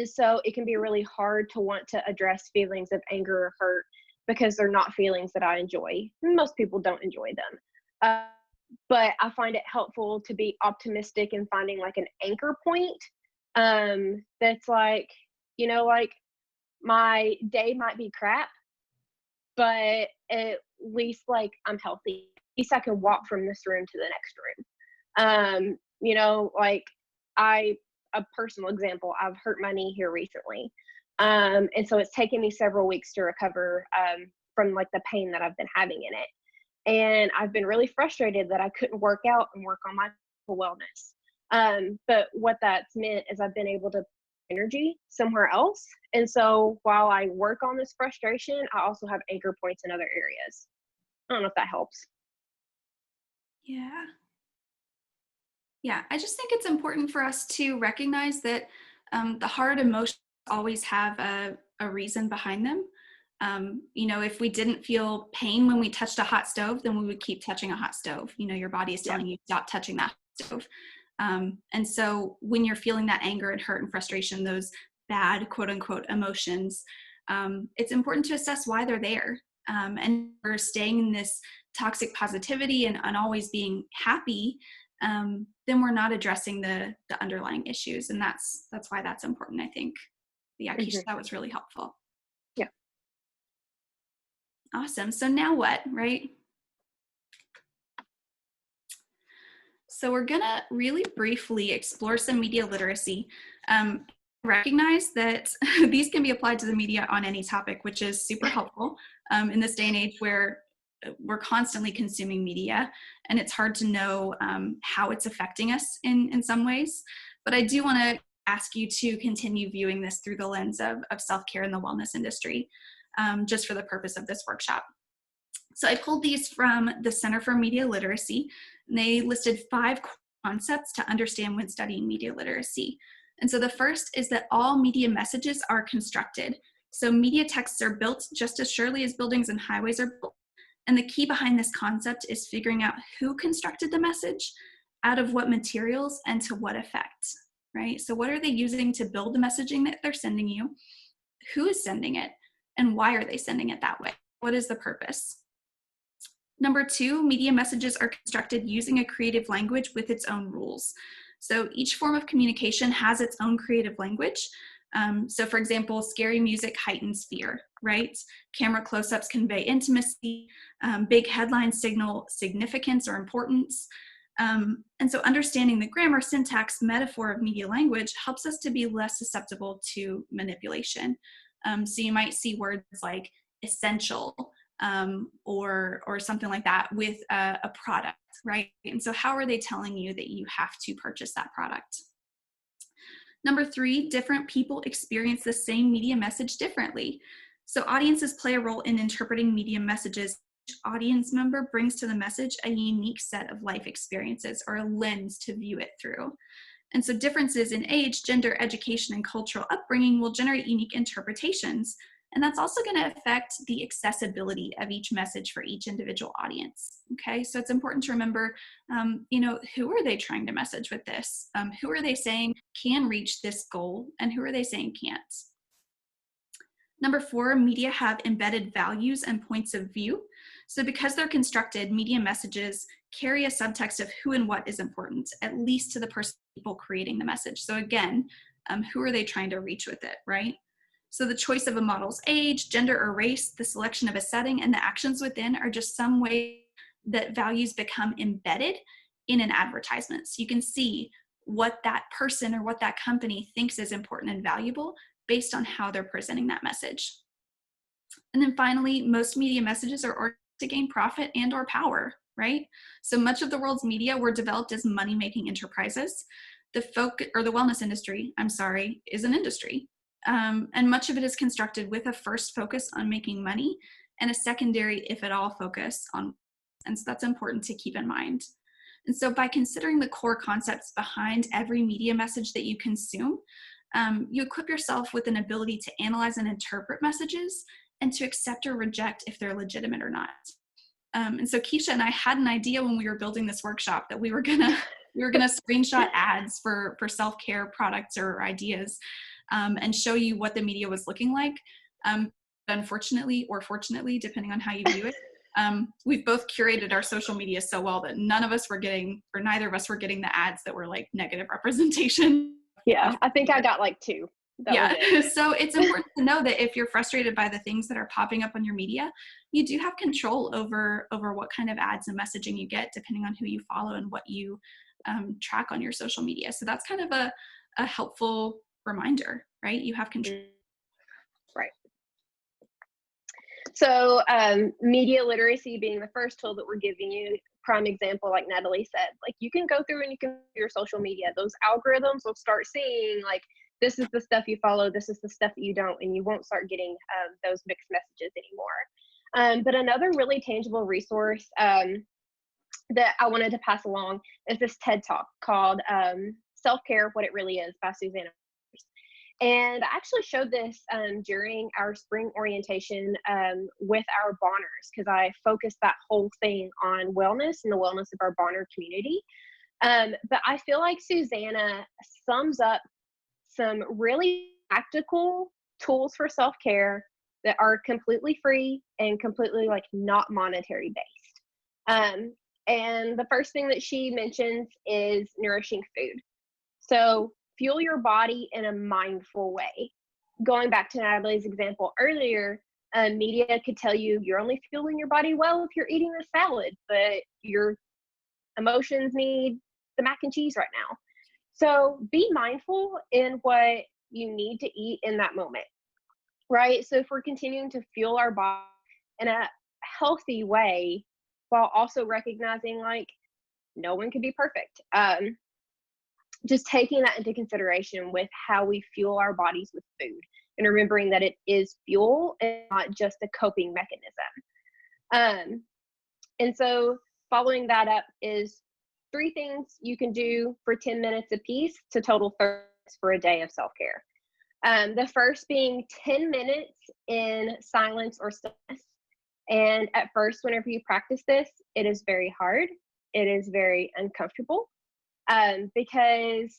so it can be really hard to want to address feelings of anger or hurt because they're not feelings that I enjoy. Most people don't enjoy them. But I find it helpful to be optimistic and finding like an anchor point that's like, like my day might be crap, but at least like I'm healthy. At least I can walk from this room to the next room. Like a personal example, I've hurt my knee here recently. And so it's taken me several weeks to recover from like the pain that I've been having in it. And I've been really frustrated that I couldn't work out and work on my wellness. But what that's meant is I've been able to put energy somewhere else. And so while I work on this frustration, I also have anchor points in other areas. I don't know if that helps. Yeah. Yeah, I just think it's important for us to recognize that the hard emotions always have a reason behind them. If we didn't feel pain when we touched a hot stove, then we would keep touching a hot stove. Your body is telling you stop touching that stove. And so when you're feeling that anger and hurt and frustration, those bad quote unquote emotions, it's important to assess why they're there. And we're staying in this toxic positivity and always being happy, then we're not addressing the underlying issues. And that's why that's important, I think. Yeah, Kisha, that was really helpful. Yeah. Awesome. So now what, right? So we're going to really briefly explore some media literacy. Recognize that these can be applied to the media on any topic, which is super helpful in this day and age where we're constantly consuming media and it's hard to know how it's affecting us in some ways. But I do want to ask you to continue viewing this through the lens of self-care in the wellness industry, just for the purpose of this workshop. So I pulled these from the Center for Media Literacy, and they listed 5 concepts to understand when studying media literacy. And so the first is that all media messages are constructed. So media texts are built just as surely as buildings and highways are built. And the key behind this concept is figuring out who constructed the message, out of what materials, and to what effect, right? So what are they using to build the messaging that they're sending you? Who is sending it? And why are they sending it that way? What is the purpose? Number 2, media messages are constructed using a creative language with its own rules. So each form of communication has its own creative language. So for example, scary music heightens fear, right? Camera close-ups convey intimacy. Big headlines signal significance or importance. And so understanding the grammar, syntax, metaphor of media language helps us to be less susceptible to manipulation. So you might see words like essential, or something like that with a product, right? And so how are they telling you that you have to purchase that product? Number 3, different people experience the same media message differently. So audiences play a role in interpreting media messages. Each audience member brings to the message a unique set of life experiences or a lens to view it through. And so differences in age, gender, education, and cultural upbringing will generate unique interpretations. And that's also going to affect the accessibility of each message for each individual audience. Okay, so it's important to remember, who are they trying to message with this? Who are they saying can reach this goal, and who are they saying can't? Number 4, media have embedded values and points of view. So because they're constructed, media messages carry a subtext of who and what is important, at least to the people creating the message. So again, who are they trying to reach with it, right? So the choice of a model's age, gender, or race, the selection of a setting, and the actions within are just some way that values become embedded in an advertisement. So you can see what that person or what that company thinks is important and valuable based on how they're presenting that message. And then finally, most media messages are organized to gain profit and or power, right? So much of the world's media were developed as money-making enterprises. The wellness industry, is an industry. And much of it is constructed with a first focus on making money and a secondary, if at all, focus on, and so that's important to keep in mind. And so by considering the core concepts behind every media message that you consume, you equip yourself with an ability to analyze and interpret messages and to accept or reject if they're legitimate or not. And so Kisha and I had an idea when we were building this workshop that we were gonna screenshot ads for self-care products or ideas, and show you what the media was looking like. Unfortunately, or fortunately, depending on how you view it, we've both curated our social media so well that neither of us were getting the ads that were like negative representation. Yeah, I think I got like 2. So it's important to know that if you're frustrated by the things that are popping up on your media, you do have control over what kind of ads and messaging you get, depending on who you follow and what you track on your social media. So that's kind of a helpful reminder, right? You have control. Right. So media literacy being the first tool that we're giving you, prime example, like Natalie said, like you can go through and you can do your social media. Those algorithms will start seeing like, this is the stuff you follow, this is the stuff that you don't, and you won't start getting those mixed messages anymore. But another really tangible resource that I wanted to pass along is this TED Talk called Self-Care, What It Really Is by Susanna. And I actually showed this during our spring orientation with our Bonners, because I focused that whole thing on wellness and the wellness of our Bonner community. But I feel like Susanna sums up some really practical tools for self-care that are completely free and completely like not monetary based. And the first thing that she mentions is nourishing food. So fuel your body in a mindful way. Going back to Natalie's example earlier, media could tell you you're only fueling your body well if you're eating a salad, but your emotions need the mac and cheese right now. So be mindful in what you need to eat in that moment, right? So if we're continuing to fuel our body in a healthy way, while also recognizing like no one can be perfect. just taking that into consideration with how we fuel our bodies with food, and remembering that it is fuel and not just a coping mechanism. And so following that up is 3 things you can do for 10 minutes apiece to total 30 minutes for a day of self-care. The first being 10 minutes in silence or stillness. And at first, whenever you practice this, it is very hard. It is very uncomfortable, because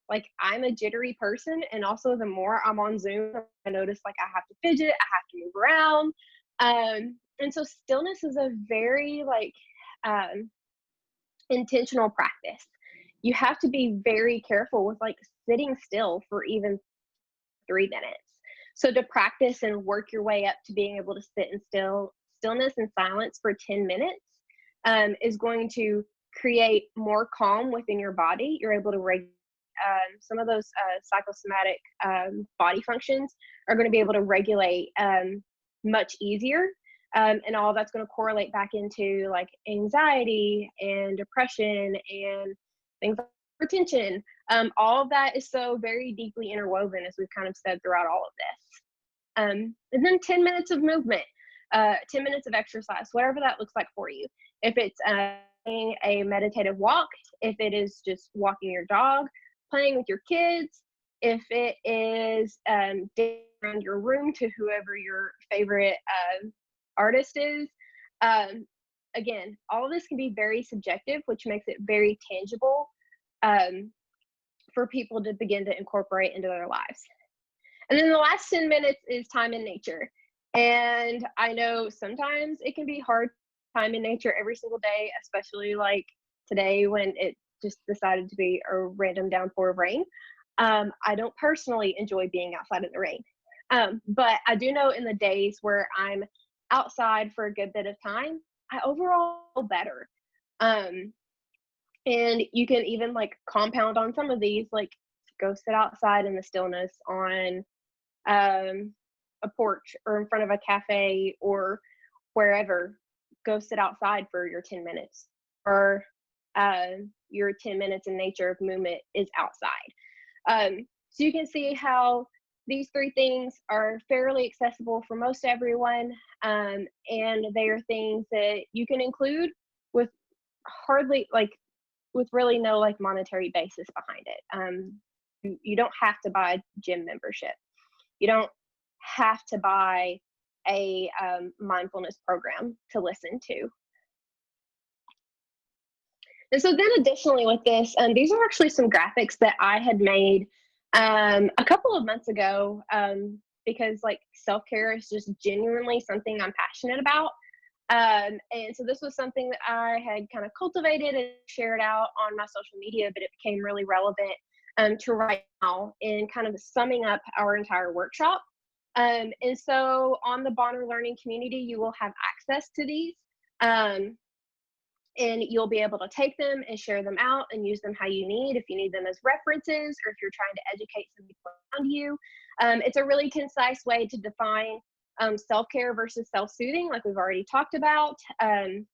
like I'm a jittery person, and also the more I'm on Zoom, I notice like I have to fidget, I have to move around. And so stillness is a very like intentional practice. You have to be very careful with like sitting still for even 3 minutes. So to practice and work your way up to being able to sit in stillness and silence for 10 minutes is going to create more calm within your body. You're able to regulate some of those psychosomatic body functions are going to be able to regulate much easier. And all that's going to correlate back into like anxiety and depression and things like hypertension. All of that is so very deeply interwoven, as we've kind of said throughout all of this. And then 10 minutes of movement, 10 minutes of exercise, whatever that looks like for you. If it's a meditative walk, if it is just walking your dog, playing with your kids, if it is dancing around your room to whoever your favorite artist is. Again, all of this can be very subjective, which makes it very tangible for people to begin to incorporate into their lives. And then the last 10 minutes is time in nature. And I know sometimes it can be hard time in nature every single day, especially like today when it just decided to be a random downpour of rain. I don't personally enjoy being outside in the rain. But I do know in the days where I'm outside for a good bit of time, I overall feel better. And you can even like compound on some of these, like go sit outside in the stillness on a porch or in front of a cafe or wherever. Go sit outside for your 10 minutes, or your 10 minutes in nature of movement is outside. So you can see how these 3 things are fairly accessible for most everyone, and they are things that you can include with with really no like monetary basis behind it. You don't have to buy a gym membership. You don't have to buy a mindfulness program to listen to. And so then additionally with this, these are actually some graphics that I had made a couple of months ago, because like self-care is just genuinely something I'm passionate about. And so this was something that I had kind of cultivated and shared out on my social media, but it became really relevant to right now in kind of summing up our entire workshop. And so on the Bonner Learning community, you will have access to these. And you'll be able to take them and share them out and use them how you need, if you need them as references or if you're trying to educate some people around you. It's a really concise way to define self-care versus self-soothing, like we've already talked about. And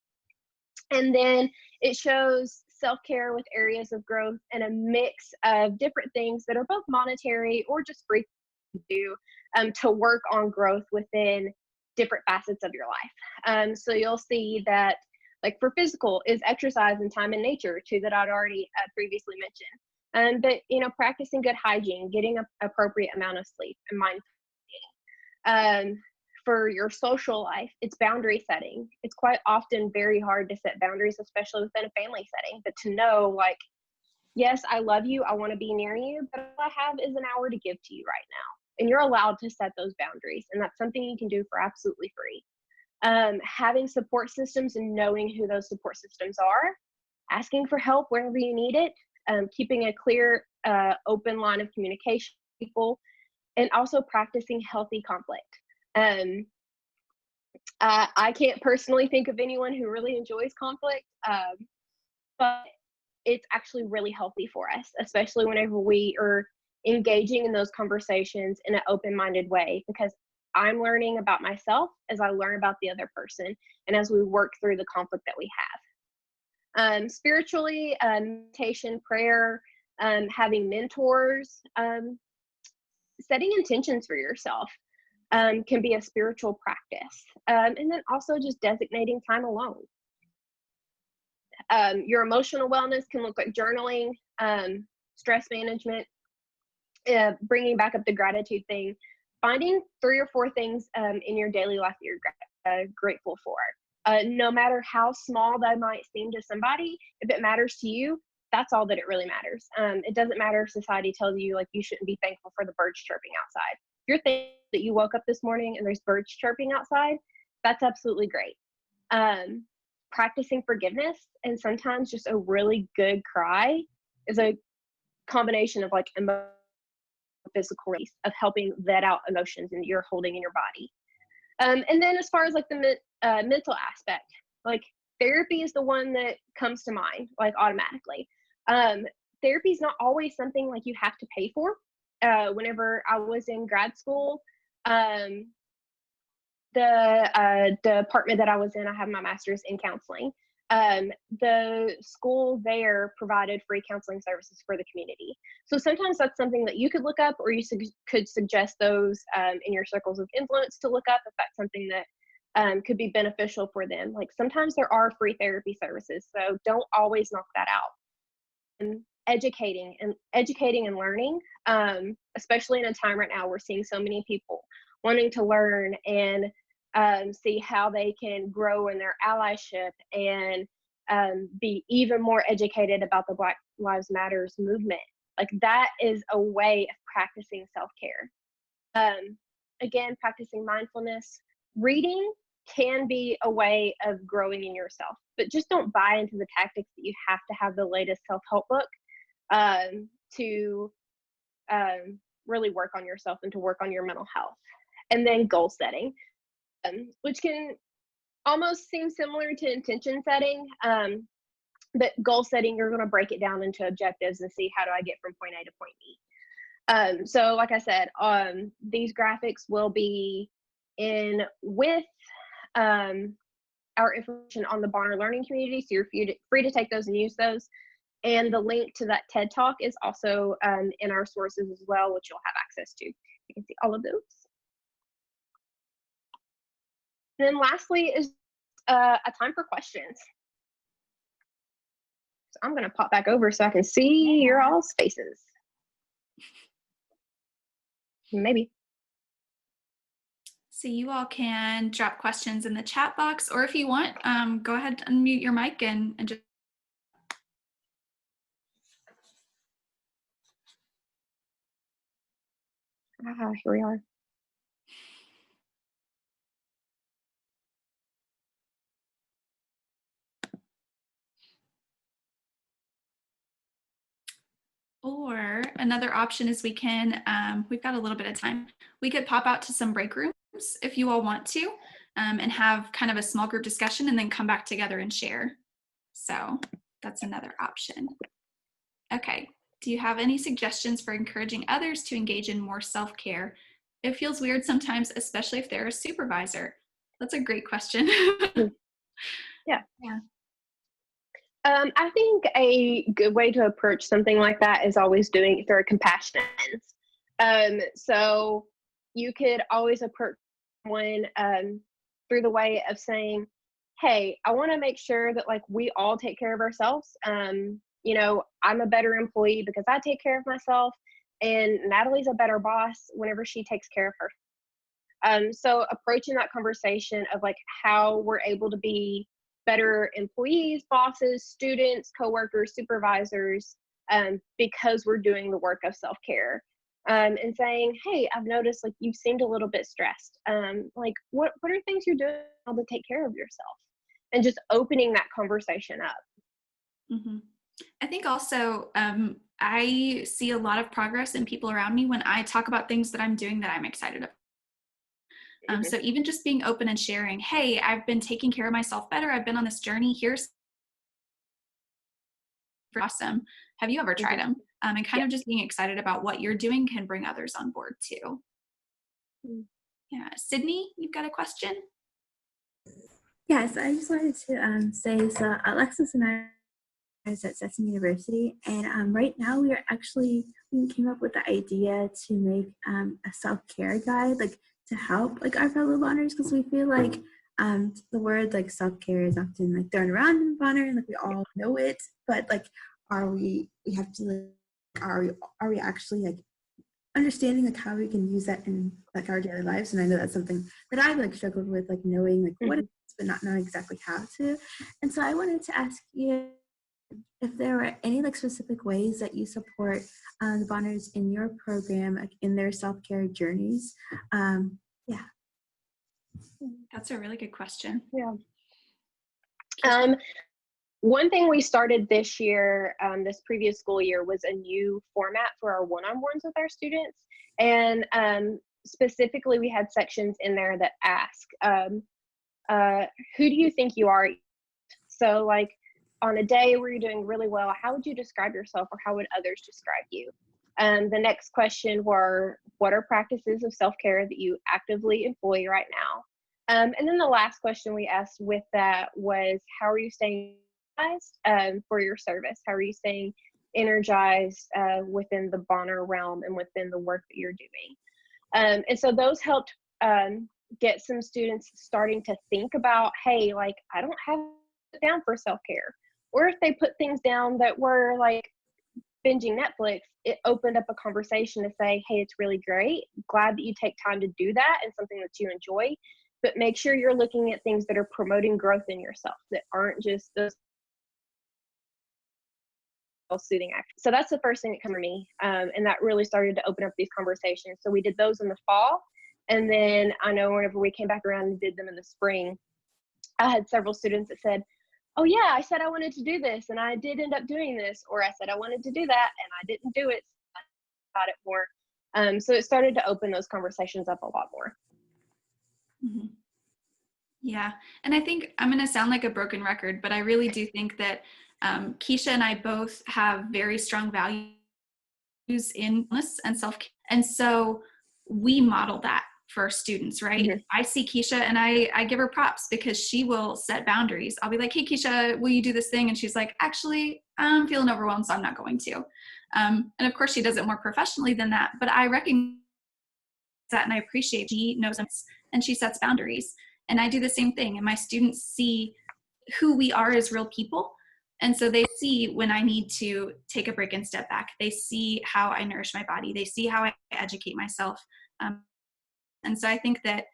then it shows self-care with areas of growth and a mix of different things that are both monetary or just free to do to work on growth within different facets of your life. So you'll see that like for physical is exercise and time in nature, 2 that I'd already previously mentioned. But, you know, practicing good hygiene, getting an appropriate amount of sleep, and mindful eating. For your social life, it's boundary setting. It's quite often very hard to set boundaries, especially within a family setting, but to know like, yes, I love you, I want to be near you, but all I have is an hour to give to you right now. And you're allowed to set those boundaries. And that's something you can do for absolutely free. Having support systems and knowing who those support systems are, asking for help wherever you need it, keeping a clear, open line of communication with people, and also practicing healthy conflict. I can't personally think of anyone who really enjoys conflict, but it's actually really healthy for us, especially whenever we are engaging in those conversations in an open-minded way, because I'm learning about myself as I learn about the other person and as we work through the conflict that we have. Spiritually, meditation, prayer, having mentors, setting intentions for yourself can be a spiritual practice. And then also just designating time alone. Your emotional wellness can look like journaling, stress management, bringing back up the gratitude thing, finding 3 or 4 things in your daily life that you're grateful for. No matter how small that might seem to somebody, if it matters to you, that's all that it really matters. It doesn't matter if society tells you like you shouldn't be thankful for the birds chirping outside. If you're thankful that you woke up this morning and there's birds chirping outside, that's absolutely great. Practicing forgiveness, and sometimes just a really good cry is a combination of like physical release of helping vet out emotions and you're holding in your body. And then as far as like the mental aspect, like therapy is the one that comes to mind like automatically. Therapy is not always something like you have to pay for. Whenever I was in grad school, the department that I was in, I have my master's in counseling. The school there provided free counseling services for the community. So sometimes that's something that you could look up, or you could suggest those in your circles of influence to look up if that's something that could be beneficial for them. Like sometimes there are free therapy services, so don't always knock that out. And educating and learning, especially in a time right now, we're seeing so many people wanting to learn and see how they can grow in their allyship and be even more educated about the Black Lives Matters movement. Like that is a way of practicing self-care. Again, practicing mindfulness. Reading can be a way of growing in yourself, but just don't buy into the tactics that you have to have the latest self-help book to really work on yourself and to work on your mental health. And then goal setting, which can almost seem similar to intention setting, but goal setting, you're going to break it down into objectives and see how do I get from point A to point B. So like I said, these graphics will be in with our information on the Bonner Learning Community, so you're free to take those and use those. And the link to that TED Talk is also in our sources as well, which you'll have access to. You can see all of those. And then lastly is a time for questions. So I'm going to pop back over so I can see your all's faces. Maybe. So you all can drop questions in the chat box, or if you want, go ahead and unmute your mic and just. Here we are. Or another option is we can, we've got a little bit of time, we could pop out to some break rooms if you all want to, and have kind of a small group discussion and then come back together and share. So that's another option. Okay, do you have any suggestions for encouraging others to engage in more self-care? It feels weird sometimes, especially if they're a supervisor. That's a great question. Yeah. Yeah. I think a good way to approach something like that is always doing it through a compassionate lens. So you could always approach someone through the way of saying, hey, I want to make sure that like we all take care of ourselves. You know, I'm a better employee because I take care of myself, and Natalie's a better boss whenever she takes care of her. So approaching that conversation of like how we're able to be better employees, bosses, students, coworkers, supervisors, because we're doing the work of self-care. And saying, hey, I've noticed like you seemed a little bit stressed. Like what are things you're doing to take care of yourself? And just opening that conversation up. Mm-hmm. I think also I see a lot of progress in people around me when I talk about things that I'm doing that I'm excited about. So even just being open and sharing, hey, I've been taking care of myself better. I've been on this journey. Here's awesome. Have you ever tried them? And kind of just being excited about what you're doing can bring others on board too. Yeah. Sydney, you've got a question? Yes, I just wanted to say, so Alexis and I at Stetson University, and right now we came up with the idea to make a self-care guide, like to help like our fellow Bonners, because we feel like the word like self-care is often like thrown around in Bonner, and like we all know it, but like we have to like are we actually like understanding like how we can use that in like our daily lives. And I know that's something that I've like struggled with, like knowing like what it is, but not knowing exactly how to. And so I wanted to ask you if there were any like specific ways that you support the Bonners in your program, like in their self-care journeys. Yeah. That's a really good question. Yeah. One thing we started this year, this previous school year, was a new format for our one-on-ones with our students. And specifically, we had sections in there that ask, who do you think you are? So like on a day where you're doing really well, how would you describe yourself, or how would others describe you? The next question were, what are practices of self-care that you actively employ right now? And then the last question we asked with that was, how are you staying for your service? How are you staying energized within the Bonner realm and within the work that you're doing? And so those helped get some students starting to think about, hey, like I don't have it down for self-care. Or if they put things down that were like binging Netflix, it opened up a conversation to say, hey, it's really great. Glad that you take time to do that and something that you enjoy. But make sure you're looking at things that are promoting growth in yourself, that aren't just those soothing action. So that's the first thing that came to me. And that really started to open up these conversations. So we did those in the fall. And then I know whenever we came back around and did them in the spring, I had several students that said, oh yeah, I said I wanted to do this and I did end up doing this, or I said I wanted to do that and I didn't do it. So I thought it more. So it started to open those conversations up a lot more. Mm-hmm. Yeah. And I think I'm going to sound like a broken record, but I really do think that Kisha and I both have very strong values in wellness and self-care. And so we model that for students, right? Mm-hmm. I see Kisha and I give her props because she will set boundaries. I'll be like, hey, Kisha, will you do this thing? And she's like, actually, I'm feeling overwhelmed, so I'm not going to. And of course, she does it more professionally than that, but I recognize that and I appreciate she knows and she sets boundaries. And I do the same thing. And my students see who we are as real people. And so they see when I need to take a break and step back. They see how I nourish my body. They see how I educate myself. And so I think that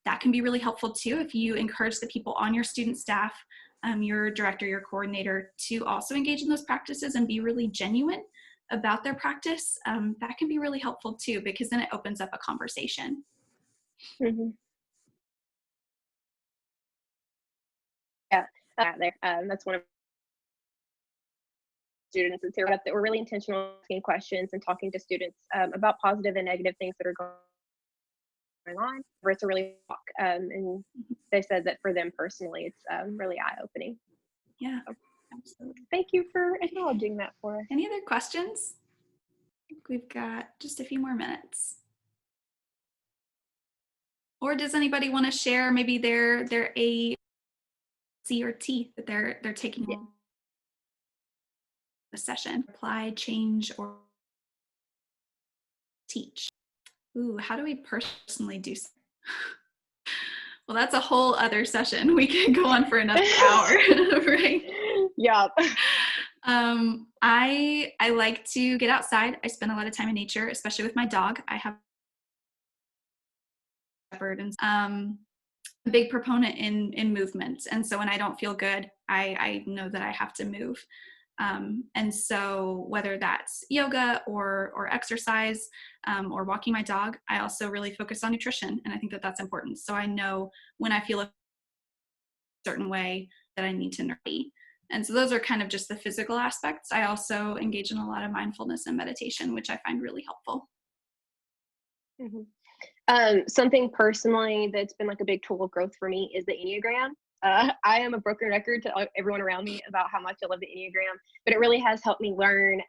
that can be really helpful too if you encourage the people on your student staff, your director, your coordinator, to also engage in those practices and be really genuine about their practice. That can be really helpful too, because then it opens up a conversation. Mm-hmm. Yeah, that's one of students that's here up that we're really intentional asking questions and talking to students about positive and negative things that are going on. It's a really talk, and they said that for them personally, it's really eye-opening. Yeah, so, absolutely. Thank you for acknowledging that for us. Any other questions? I think we've got just a few more minutes. Or does anybody want to share maybe their A, C, or T that they're taking on the session? Apply, change, or teach. Ooh, how do we personally do something? Well, that's a whole other session. We could go on for another hour, right? Yeah. I like to get outside. I spend a lot of time in nature, especially with my dog. I have a shepherd, and a big proponent in movement. And so when I don't feel good, I know that I have to move. And so whether that's yoga or exercise or walking my dog, I also really focus on nutrition. And I think that that's important. So I know when I feel a certain way that I need to nourish. And so those are kind of just the physical aspects. I also engage in a lot of mindfulness and meditation, which I find really helpful. Mm-hmm. Something personally that's been like a big tool of growth for me is the Enneagram. I am a broken record to everyone around me about how much I love the Enneagram, but it really has helped me learn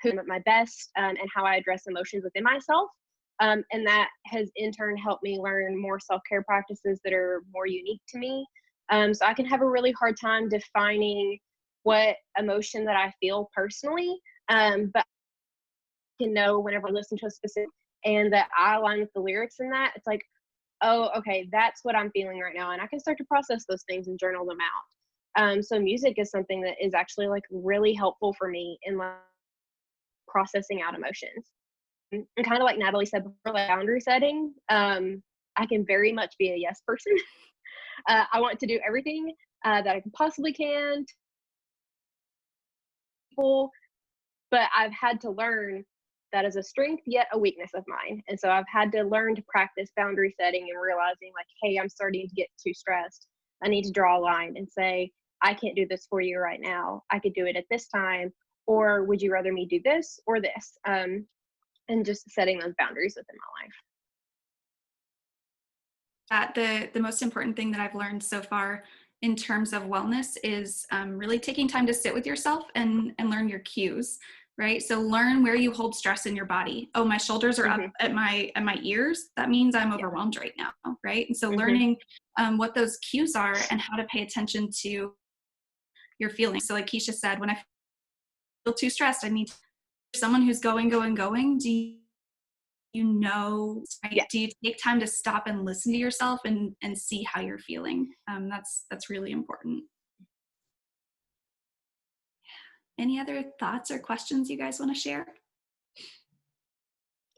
who I'm at my best and how I address emotions within myself. And that has in turn helped me learn more self-care practices that are more unique to me. So I can have a really hard time defining what emotion that I feel personally, but I can know whenever I listen to a specific and that I align with the lyrics in that, it's like, oh, okay, that's what I'm feeling right now. And I can start to process those things and journal them out. So music is something that is actually like really helpful for me in like processing out emotions. And kind of like Natalie said before, like boundary setting, I can very much be a yes person. I want to do everything that I can possibly can, but I've had to learn that is a strength yet a weakness of mine. And so I've had to learn to practice boundary setting and realizing like, hey, I'm starting to get too stressed. I need to draw a line and say, I can't do this for you right now. I could do it at this time, or would you rather me do this or this? And just setting those boundaries within my life. The most important thing that I've learned so far in terms of wellness is really taking time to sit with yourself and learn your cues, right? So learn where you hold stress in your body. Oh, my shoulders are up at my ears. That means I'm overwhelmed right now, right? And so learning what those cues are and how to pay attention to your feelings. So like Kisha said, when I feel too stressed, I need someone who's going. Do you know, right? Do you take time to stop and listen to yourself and see how you're feeling? That's really important. Any other thoughts or questions you guys want to share?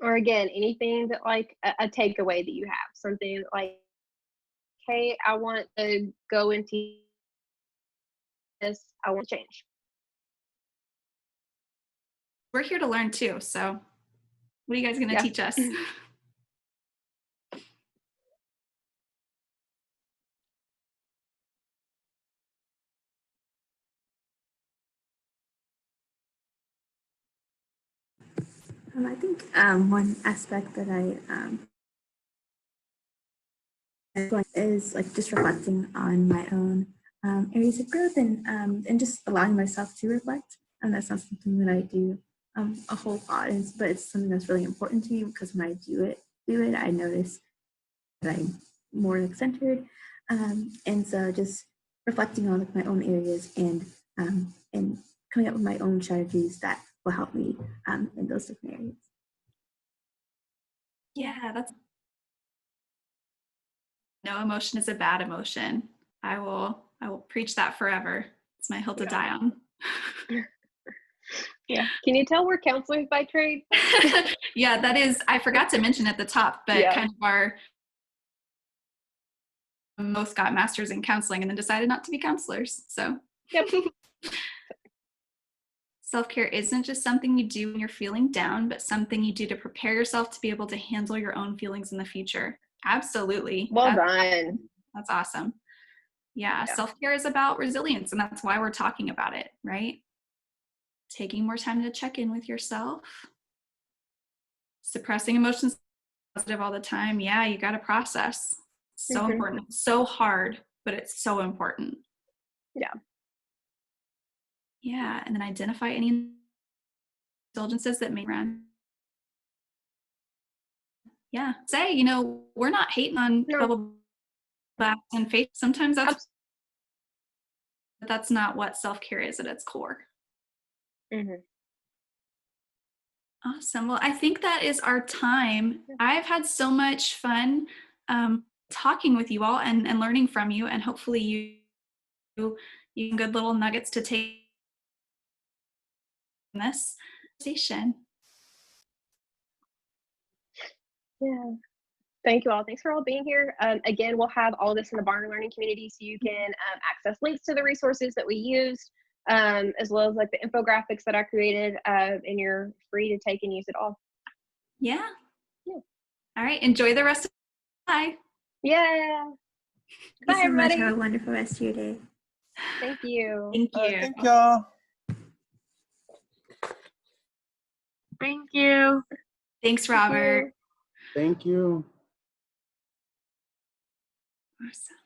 Or again, anything that like a takeaway that you have, something like, hey, I want to go into this, I want to change. We're here to learn too, so what are you guys going to teach us? I think one aspect that I is like just reflecting on my own areas of growth and just allowing myself to reflect. And that's not something that I do a whole lot, but it's something that's really important to me because when I do it, I notice that I'm more like centered. And so just reflecting on like my own areas and coming up with my own strategies that will help me in those different areas. Yeah, that's no emotion is a bad emotion. I will preach that forever. It's my hill to die on. Yeah. Can you tell we're counselors by trade? Yeah, that is, I forgot to mention at the top, but kind of our both got masters in counseling and then decided not to be counselors. So self-care isn't just something you do when you're feeling down, but something you do to prepare yourself to be able to handle your own feelings in the future. Absolutely. Well done. That's awesome. Yeah, self-care is about resilience, and that's why we're talking about it, right? Taking more time to check in with yourself. Suppressing emotions positive all the time. Yeah, you got to process. So important. So hard, but it's so important. Yeah. Yeah, and then identify any indulgences that may run. Yeah, say, you know, we're not hating on bubble baths and faith. Sometimes that's not what self-care is at its core. Awesome. Well, I think that is our time. I've had so much fun talking with you all and learning from you, and hopefully you good little nuggets to take from this conversation. Yeah. Thank you all. Thanks for all being here. Again, we'll have all this in the Barn Learning community so you can access links to the resources that we used, as well as like the infographics that I created, and you're free to take and use it all. Yeah. All right. Enjoy the rest of the day. Yeah. Bye, everybody. Have a wonderful rest of your day. Thank you. Thank you. Thank y'all. Thank you. Thanks, Robert. Thank you. Awesome.